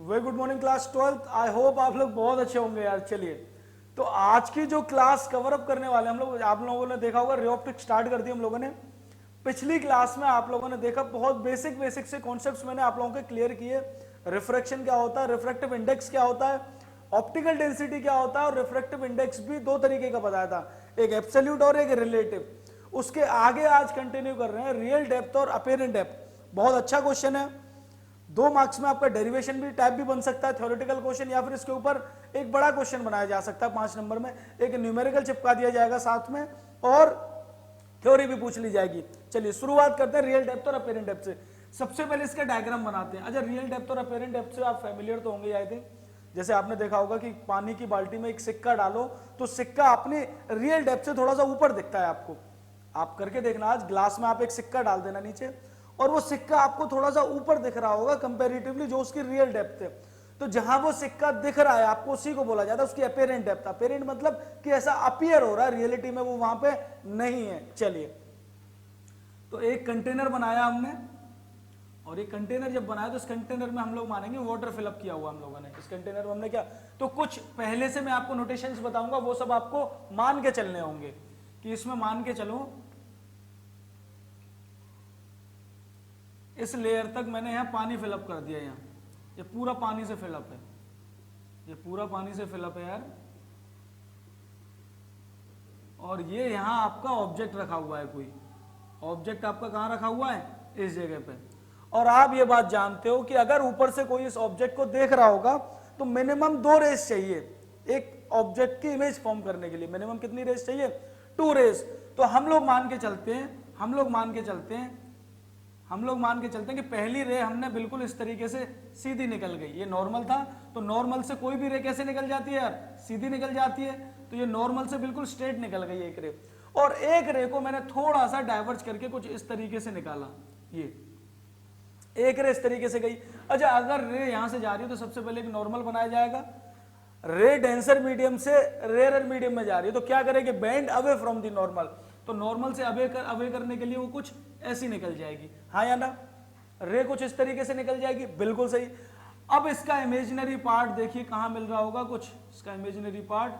Very good morning class 12th। I hope आप लोग बहुत अच्छे होंगे यार। चलिए, तो आज की जो क्लास कवर अप करने वाले हम लोग, आप लोगों ने देखा होगा रे ऑप्टिक्स स्टार्ट कर दी हम लोगों ने। पिछली क्लास में आप लोगों ने देखा बहुत बेसिक बेसिक से कॉन्सेप्ट्स मैंने आप लोगों के क्लियर किए। रिफ्रैक्शन क्या होता है, रिफ्रैक्टिव इंडेक्स क्या होता है, ऑप्टिकल डेंसिटी क्या होता है, और रिफ्रैक्टिव इंडेक्स भी दो तरीके का बताया था, एक एब्सोल्यूट और एक रिलेटिव। उसके आगे आज कंटिन्यू कर रहे हैं रियल डेप्थ और अपेरेंट डेप्थ। बहुत अच्छा क्वेश्चन है। 2 मार्क्स में आपका डेरिवेशन भी टाइप भी बन सकता है, थ्योरेटिकल क्वेश्चन, या फिर इसके ऊपर एक बड़ा क्वेश्चन बनाया जा सकता है 5 नंबर में। एक न्यूमेरिकल चिपका दिया जाएगा साथ में और थ्योरी भी पूछ ली जाएगी। चलिए शुरुआत करते हैं रियल डेप्थ और अपेरेंट डेप्थ से। सबसे पहले इसका डायग्राम बनाते हैं। अच्छा, रियल डेप्थ और अपेरेंट डेप्थ से आप फैमिलियर तो होंगे आई थिंक। जैसे आपने देखा होगा कि पानी की बाल्टी में एक सिक्का डालो तो सिक्का अपनी रियल डेप्थ से थोड़ा सा ऊपर दिखता है आपको। आप करके देखना, आज ग्लास में आप एक सिक्का डाल देना नीचे और वो सिक्का आपको थोड़ा सा ऊपर दिख रहा होगा कंपैरेटिवली जो उसकी रियल डेप्थ है। तो जहां वो सिक्का दिख रहा है आपको, उसी को बोला जाता है उसकी अपेरेंट डेप्थ। अपेरेंट मतलब कि ऐसा अपीयर हो रहा है, रियलिटी में वो वहां पे नहीं है। चलिए, तो एक कंटेनर बनाया हमने, और एक कंटेनर जब बनाया तो इस कंटेनर में हम लोग मानेंगे वाटर फिलअप किया हुआ हम लोगों ने। इस कंटेनर में हमने क्या, तो कुछ पहले से मैं आपको नोटेशंस बताऊंगा, वो सब आपको मान के चलने होंगे कि इसमें मान के चलो इस लेयर तक मैंने यहां पानी फिलअप कर दिया। यहां ये पूरा पानी से फिलअप है, ये पूरा पानी से फिलअप है यार। और ये यहां आपका ऑब्जेक्ट रखा हुआ है, कोई ऑब्जेक्ट आपका कहां रखा हुआ है, इस जगह पे। और आप ये बात जानते हो कि अगर ऊपर से कोई इस ऑब्जेक्ट को देख रहा होगा तो मिनिमम 2 रेस चाहिए एक ऑब्जेक्ट की इमेज फॉर्म करने के लिए। मिनिमम कितनी रेस चाहिए, 2 रेस। तो हम लोग मान के चलते हैं कि पहली रे हमने बिल्कुल इस तरीके से सीधी निकल गई। ये नॉर्मल था, तो नॉर्मल से कोई भी रे कैसे निकल जाती है यार, सीधी निकल जाती है। तो ये नॉर्मल से बिल्कुल स्ट्रेट निकल गई एक रे। और एक रे को मैंने थोड़ा सा डाइवर्ज करके कुछ इस तरीके से निकाला, ये एक रे इस तरीके से गई। अच्छा, अगर रे यहां से जा रही है तो सबसे पहले एक नॉर्मल बनाया जाएगा। रे डेंसर मीडियम से रेयर मीडियम में जा रही है तो क्या करेगी, bend away from the normal. तो नॉर्मल से अवे करने के लिए वो कुछ ऐसी निकल जाएगी, हाँ या ना। रे कुछ इस तरीके से निकल जाएगी, बिल्कुल सही। अब इसका इमेजिनरी पार्ट देखिए कहां मिल रहा होगा, कुछ इसका इमेजिनरी पार्ट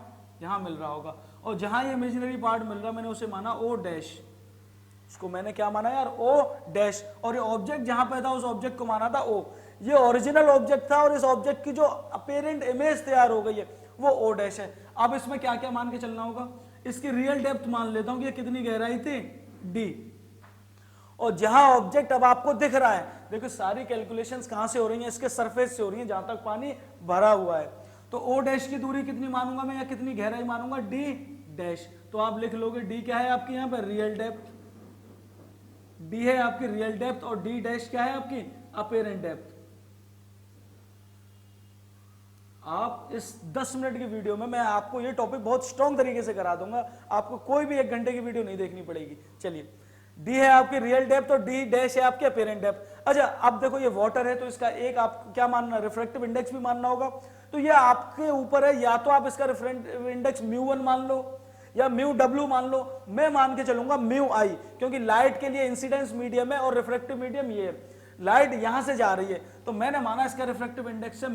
यहां मिल रहा होगा। और जहां ये इमेजिनरी पार्ट मिल रहा मैंने उसे माना ओ डैश। उसको मैंने क्या माना यार, ओ डैश। और ये ऑब्जेक्ट जहां पे था उस ऑब्जेक्ट को माना था ओ। ये ओरिजिनल ऑब्जेक्ट था और इस ऑब्जेक्ट की जो अपेरेंट इमेज तैयार हो गई है वो ओ डैश है। अब इसमें क्या क्या मान के चलना होगा, इसकी रियल डेप्थ मान लेता हूं कि ये कितनी गहराई थी, डी। और जहां ऑब्जेक्ट अब आपको दिख रहा है, देखो सारी कैलकुलेशंस कहां से हो रही हैं, इसके सरफेस से हो रही हैं जहां तक पानी भरा हुआ है। तो ओ डैश की दूरी कितनी मानूंगा मैं, या कितनी गहराई मानूंगा, डी डैश। तो आप लिख लोगे डी क्या है आपकी यहां पर, रियल डेप्थ। डी है आपकी रियल डेप्थ और डी डैश क्या है आपकी अपेरेंट डेप्थ। आप इस 10 मिनट की वीडियो में मैं आपको ये टॉपिक बहुत स्ट्रॉन्ग तरीके से करा दूंगा, आपको कोई भी 1 घंटे की वीडियो नहीं देखनी पड़ेगी। चलिए, डी है आपकी रियल डेप्थ और डी डैश है आपकी अपेरेंट डेप्थ। अच्छा, अब देखो ये वाटर है तो इसका एक आप क्या मानना, रिफ्रैक्टिव इंडेक्स भी मानना होगा। तो ये आपके ऊपर है, या तो आप इसका रिफ्रैक्टिव इंडेक्स μ1 मान लो या μw मान लो। मैं मान के चलूंगा μi, क्योंकि लाइट के लिए इंसिडेंस मीडियम है और रिफ्रैक्टिव मीडियम ये है। लाइट यहां से जा रही है तो मैंने माना इसका रिफ्रैक्टिव इंडेक्स है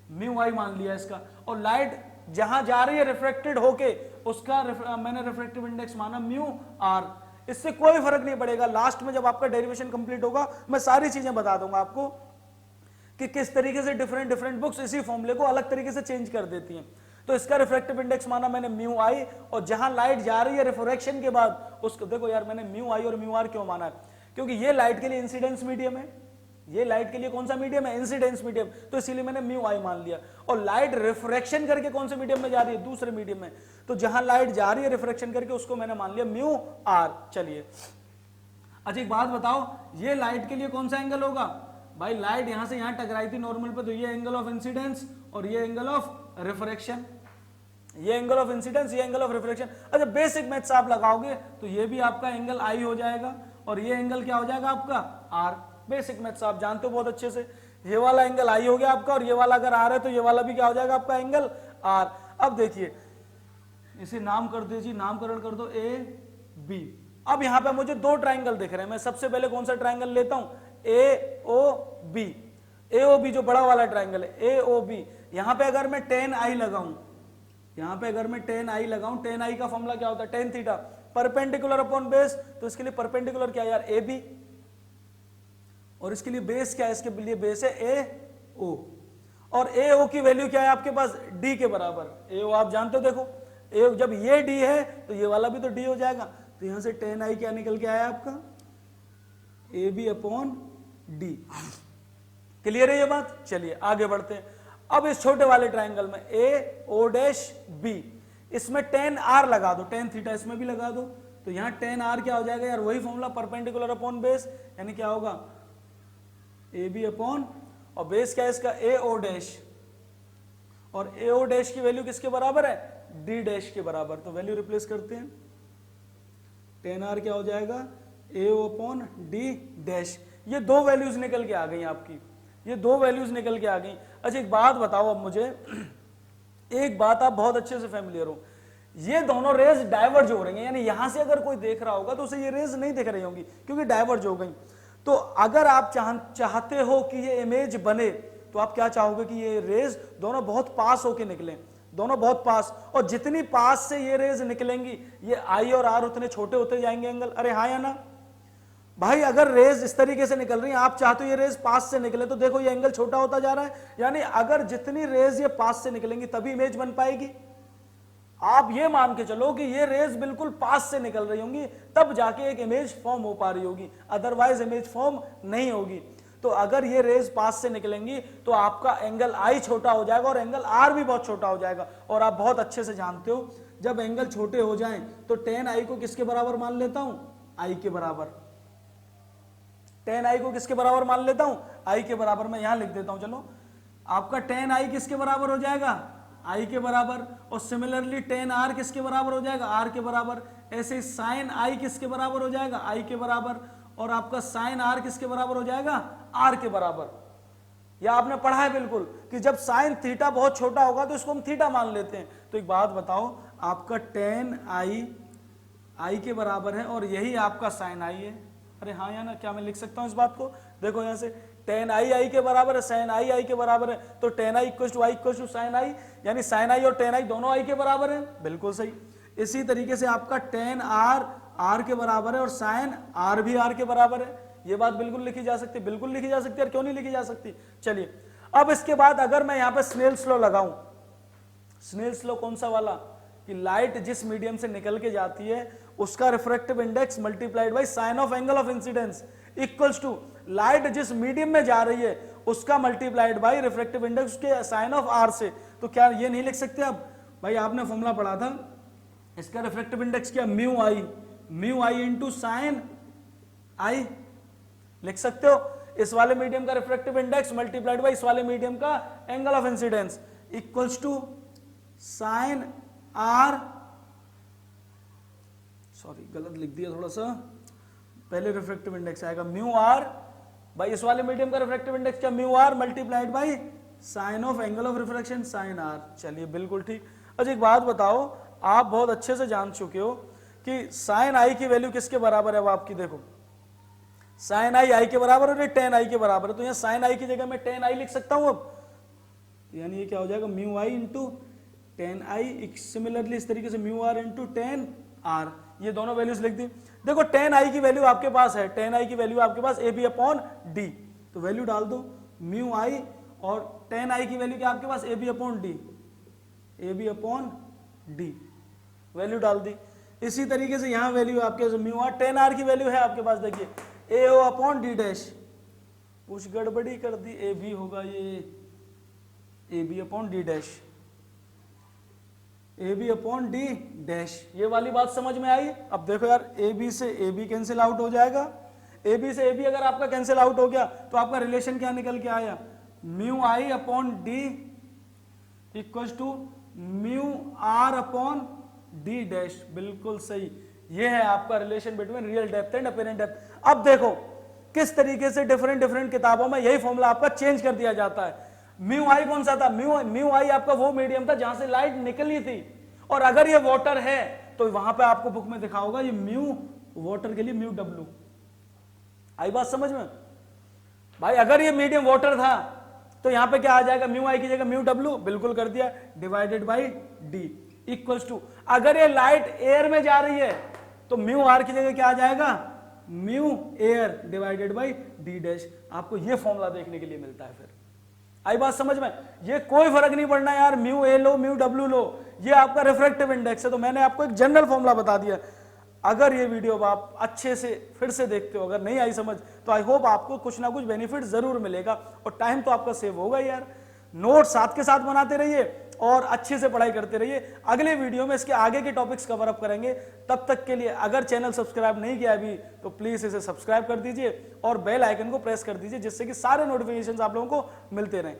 μi मान लिया इसका। और लाइट जहां जा रही है रिफ्रैक्टेड होके उसका मैंने रिफ्रैक्टिव इंडेक्स माना μr। इससे कोई फर्क नहीं पड़ेगा, लास्ट में जब आपका डेरिवेशन कंप्लीट होगा मैं सारी चीजें बता दूंगा आपको कि किस तरीके से डिफरेंट बुक्स इसी फॉर्मूले को अलग तरीके से चेंज कर देती हैं। तो इसका रिफ्रैक्टिव इंडेक्स माना मैंने μi, और जहां लाइट जा रही है रिफ्रैक्शन के बाद उसको देखो यार, मैंने μi और μr क्यों माना है, क्योंकि ये लाइट के लिए इंसिडेंस मीडियम है, ये लाइट के लिए कौन सा मीडियम है, इंसिडेंस मीडियम। तो इसीलिए मैंने μi मान लिया। और लाइट रिफ्रैक्शन करके कौन से मीडियम में जा रही है, दूसरे मीडियम में। तो जहां लाइट जा रही है रिफ्रैक्शन करके उसको मैंने मान लिया μr। चलिए, अच्छा एक बात बताओ, ये लाइट के लिए कौन सा एंगल होगा भाई, लाइट यहां से यहां टकराई थी नॉर्मल पे, तो ये एंगल ऑफ इंसिडेंस और ये एंगल ऑफ रिफ्रैक्शन, ये एंगल ऑफ इंसिडेंस, ये एंगल ऑफ रिफ्रैक्शन। अच्छा, बेसिक मैथ्स आप लगाओगे तो ये भी आपका एंगल आई हो जाएगा और ये एंगल क्या हो जाएगा आपका आर। बेसिक मैथ्स आप जानते हो बहुत अच्छे से। ये वाला एंगल आई हो गया आपका और ये वाला अगर आर है तो ये वाला भी क्या हो जाएगा आपका एंगल आर। अब देखिए, इसे नाम कर दीजिए, नामकरण कर दो ए बी। अब यहां पे मुझे 2 ट्राइंगल दिख रहे हैं, मैं सबसे पहले कौन सा ट्राइंगल लेता हूं, ए ओ बी। AOB जो बड़ा वाला ट्राइंगल है AOB, यहां पे अगर मैं tan i लगाऊं, यहां पे अगर मैं tan i लगाऊं, tan i का फॉर्मूला क्या होता है, tan theta perpendicular upon base, तो इसके लिए परपेंडिकुलर क्या है यार AB, और इसके लिए बेस क्या है, इसके लिए बेस है AO, और AO की वैल्यू क्या है आपके पास D के बराबर, AO आप जानते हो, देखो AO जब ये D है तो ये वाला भी तो D हो जाएगा, तो यहां से tan i क्या निकल के आया आपका AB अपॉन D। क्लियर है ये बात? चलिए आगे बढ़ते हैं। अब इस छोटे वाले ट्राइंगल में AO'B, इसमें tan r लगा दो, tan थीटा इसमें भी लगा दो, तो यहां tan r क्या हो जाएगा यार, वही फॉर्मूला परपेंडिकुलर अपॉन बेस, यानी क्या होगा AB अपॉन, और बेस क्या है इसका AO', और AO' की वैल्यू किसके बराबर है, D' के बराबर, तो वैल्यू रिप्लेस करते हैं, tan r क्या हो जाएगा AO अपॉन D'। ये दो वैल्यूज निकल के आ गई आपकी, ये दो वैल्यूज निकल के आ गई। अच्छा एक बात बताओ अब मुझे, एक बात आप बहुत अच्छे से फैमिलियर हो, ये दोनों रेज डाइवर्ज हो रही हैं, यानी यहां से अगर कोई देख रहा होगा तो उसे ये रेज नहीं दिख रही होंगी क्योंकि डाइवर्ज हो गई। तो अगर आप चाहते हो कि ये इमेज बने तो आप क्या चाहोगे कि ये रेज दोनों बहुत पास होके निकलें, दोनों बहुत पास, और जितनी पास से ये रेज निकलेंगी ये I और R उतने छोटे होते जाएंगे एंगल। अरे हाँ या ना भाई, अगर रेज इस तरीके से निकल रही है, आप चाहते हो ये रेज पास से निकले, तो देखो ये एंगल छोटा होता जा रहा है, यानी अगर जितनी रेज ये पास से निकलेंगी तभी इमेज बन पाएगी। आप ये मान के चलो कि ये रेज बिल्कुल पास से निकल रही होंगी तब जाके एक इमेज फॉर्म हो पा रही होगी, अदरवाइज इमेज फॉर्म नहीं होगी। तो अगर ये रेज पास से निकलेंगी तो आपका एंगल I छोटा हो जाएगा और एंगल R भी बहुत छोटा हो जाएगा, और आप बहुत अच्छे से जानते हो जब एंगल छोटे हो जाएं तो tan I को किसके बराबर मान लेता हूं, I के बराबर, tan I को किसके बराबर मान लेता हूं, I के बराबर। मैं यहां लिख देता हूं, चलो आपका tan I किसके बराबर हो जाएगा, I के बराबर, और सिमिलरली tan R किसके बराबर हो जाएगा, R के बराबर। ऐसे sin I किसके बराबर हो जाएगा, I के बराबर, और आपका sin R किसके बराबर हो जाएगा, R के बराबर। या आपने पढ़ा है बिल्कुल कि जब sin थीटा बहुत छोटा होगा तो इसको हम थीटा मान लेते हैं। तो एक बात बताओ, आपका tan I के बराबर है और यही आपका sin I है। अरे हाँ या ना, क्या मैं लिख सकता हूं इस बात को, देखो यहां से tan I के बराबर है, sin I के बराबर है, तो tan I equal to I equal to sin I, यानी sin I और tan I दोनों I के बराबर है, बिल्कुल सही। इसी तरीके से आपका tan R के बराबर है और sin R भी R के बराबर है। ये बात बिल्कुल लिखी जा सकती है, बिल्कुल लिखी जा सकती है, और क्यों नहीं लिखी जा सकती। चलिए अब इसके बाद अगर मैं यहाँ पे स्नेल्स लॉ लगाऊं, स्नेल्स लॉ कौन सा वाला, कि लाइट जिस मीडियम से निकल के जाती है उसका refractive index multiplied by sine of angle of incidence equals to light जिस मीडियम में जा रही है उसका मल्टीप्लाइड बाय रिफ्रैक्टिव इंडेक्स के साइन ऑफ R से। तो क्या ये नहीं लिख सकते अब, भाई आपने फॉर्मूला पढ़ा था, इसका रिफ्रैक्टिव इंडेक्स क्या, mu I into sine I, लिख सकते हो। इस वाले मीडियम का रिफ्रैक्टिव इंडेक्स मल्टीप्लाइड बाय इस वाले मीडियम का angle of incidence equals to sine R, sorry गलत लिख दिया थोड़ा सा, पहले रिफ्रैक्टिव इंडेक्स आएगा म्यू R भाई, इस वाले मीडियम का रिफ्रैक्टिव इंडेक्स क्या, mu R multiplied by sine of angle of refraction sine R। चलिए बिल्कुल ठीक। अच्छा एक बात बताओ, आप बहुत अच्छे से जान चुके हो कि साइन I की वैल्यू किसके बराबर है, वो आपकी देखो साइन I के बराबर है, tan I के बराबर है, तो यहाँ साइन I की जगह मैं tan I लिख सकता हूं अब, यानी ये क्या हो जाएगा mu I into tan I, similarly इस तरीके से mu R into tan R, ये दोनों वैल्यूज लिख दी। देखो tan I की वैल्यू आपके पास है, tan I की वैल्यू आपके पास AB अपॉन D, तो वैल्यू डाल दो म्यू I, और tan I की वैल्यू क्या आपके पास AB upon D, AB upon D, value डाल दी। इसी तरीके से यहाँ वैल्यू आपके म्यू R, tan R की वैल्यू है आपके पास, देखिए AO अपॉन D डैश, कुछ गड़बड़ी कर दी, AB होगा ये AB upon D dash, AB upon D dash, ये वाली बात समझ में आई। अब देखो यार AB से AB कैंसिल आउट हो जाएगा, AB से AB अगर आपका कैंसिल आउट हो गया तो आपका रिलेशन क्या निकल के आया, mu I upon D equal to mu R upon D dash, बिल्कुल सही। ये है आपका relation between real depth and apparent depth. अब देखो किस तरीके से डिफरेंट किताबों में यही फॉर्मूला आपका चेंज कर दिया जाता है। म्यू आई कौन सा था, म्यू आई आपका वो मीडियम था जहां से लाइट निकली थी, और अगर ये वाटर है तो वहां पे आपको बुक में दिखा होगा ये म्यू वाटर के लिए म्यू डब्ल्यू। आई बात समझ में भाई, अगर ये मीडियम वाटर था तो यहां पे क्या आ जाएगा, म्यू आई की जगह म्यू डब्ल्यू, बिल्कुल कर दिया, divided by D equals to, अगर ये लाइट एयर में जा रही है तो म्यू आर की जगह क्या आ जाएगा, mu air divided by D dash. आपको ये फॉर्मूला देखने के लिए मिलता है। फिर आई बात समझ में, ये कोई फर्क नहीं पड़ना यार, mu A low mu W लो, ये आपका रिफ्रैक्टिव इंडेक्स है। तो मैंने आपको एक जनरल फॉर्मूला बता दिया। अगर ये वीडियो आप अच्छे से फिर से देखते हो, अगर नहीं आई समझ, तो आई होप आपको कुछ ना कुछ बेनिफिट जरूर मिलेगा और टाइम तो आपका सेव होगा यार। नोट साथ के साथ बनाते रहिए और अच्छे से पढ़ाई करते रहिए। अगले वीडियो में इसके आगे के टॉपिक्स कवर अप करेंगे। तब तक के लिए अगर चैनल सब्सक्राइब नहीं किया अभी तो प्लीज इसे सब्सक्राइब कर दीजिए और बेल आइकन को प्रेस कर दीजिए, जिससे कि सारे नोटिफिकेशंस आप लोगों को मिलते रहें।